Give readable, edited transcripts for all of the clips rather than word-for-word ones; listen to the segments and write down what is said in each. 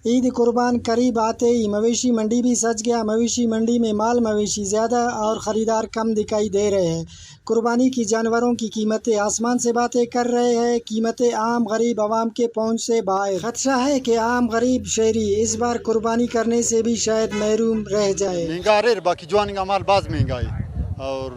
عید قربان قریب آتے ہی مویشی منڈی بھی سج گیا۔ مویشی منڈی میں مال مویشی زیادہ اور خریدار کم دکھائی دے رہے ہیں۔ قربانی کی جانوروں کی قیمتیں آسمان سے باتیں کر رہے ہیں۔ قیمتیں عام غریب عوام کے پہنچ سے باہر۔ خدشہ ہے کہ عام غریب شہری اس بار قربانی کرنے سے بھی شاید محروم رہ جائے۔ مہنگا رہے باقی جوان کا مال بعض مہنگا ہے اور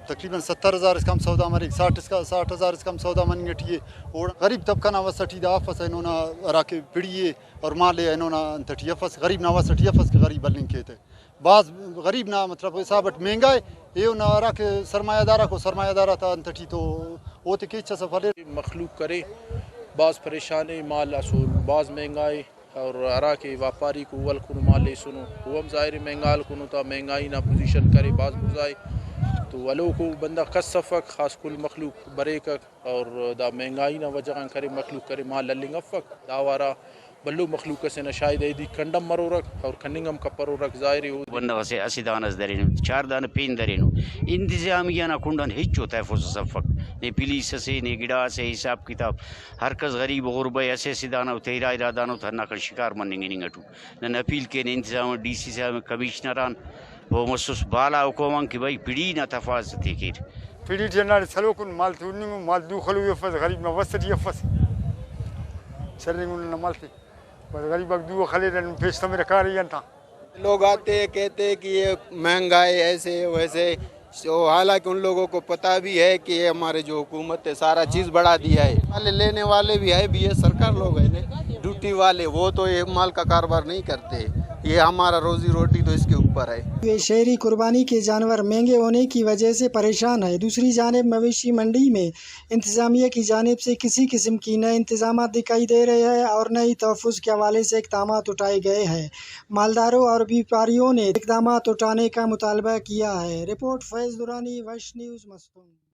تقریباً 70,000 اس کم سودا مری 60,000 اس کم سودا من گٹھیے اور غریب طبقہ نا وسٹی دا آفس انہوں نے راکے پڑیے اور مالے انہوں نے انتٹی افس غریب نا وسٹی افس کے غریب بلنگ کہتے بعض غریب نا مطلب حسابت مہنگا ہے یہ نہ راکے سرمایہ دارہ کو سرمایہ دارہ تھا انتٹی تو وہ تو کیچھا سفر مخلوق کرے بعض پریشانی مال اصول بعض مہنگائی اور ارا کے واپاری کو ول کو مال لے سنو وہ ہم ظاہر مہنگال کو تا مہنگائی نہ پوزیشن کرے بعض بزائے تو ولو کو بندہ کس صفق خاص کل مخلوق برے کک اور دا مہنگائی نہ وجہ کرے مخلوق کرے مال للنگ افق داوارا بلو مخلوق سے نہ شاید ایدی کنڈم مرو رکھ اور کننگم کپرو رکھ ظاہر ہو بندہ سے اسی دانس درینو چار دان پین درینو انتظامیہ نہ کنڈن ہچ ہوتا ہے فوز صفق نے پولیس سے نے گڑا سے حساب کتاب ہر کس غریب غربہ ایسے سدانو تیرا ارادانو تھا نہ شکار مننگ نگٹو نہ اپیل کے انتظام ڈی سی صاحب کمشنران وہ مخصوص بالا حکومت کی بھائی پڑی نہ تفاضت کیر پڑی جنار سلو کن مال توننگ مال دو خلو یفس غریب نہ وسٹی یفس چرنگ نہ مال بس غریب دو خلے پیش میرا کار ہی تھا لوگ آتے کہتے کہ یہ مہنگائی ایسے ویسے حالانکہ ان لوگوں کو پتہ بھی ہے کہ یہ ہمارے جو حکومت ہے سارا چیز بڑھا دیا ہے والے لینے والے بھی ہے بھی یہ سرکار لوگ ہیں ڈیوٹی والے وہ تو یہ مال کا کاروبار نہیں کرتے یہ ہمارا روزی روٹی تو اس کے اوپر ہے۔ شہری قربانی کے جانور مہنگے ہونے کی وجہ سے پریشان ہے۔ دوسری جانب مویشی منڈی میں انتظامیہ کی جانب سے کسی قسم کی نئے انتظامات دکھائی دے رہے ہیں اور نئی تحفظ کے حوالے سے اقدامات اٹھائے گئے ہیں۔ مالداروں اور بیپاریوں نے اقدامات اٹھانے کا مطالبہ کیا ہے۔ رپورٹ فیض درانی، وش نیوز، مستونگ۔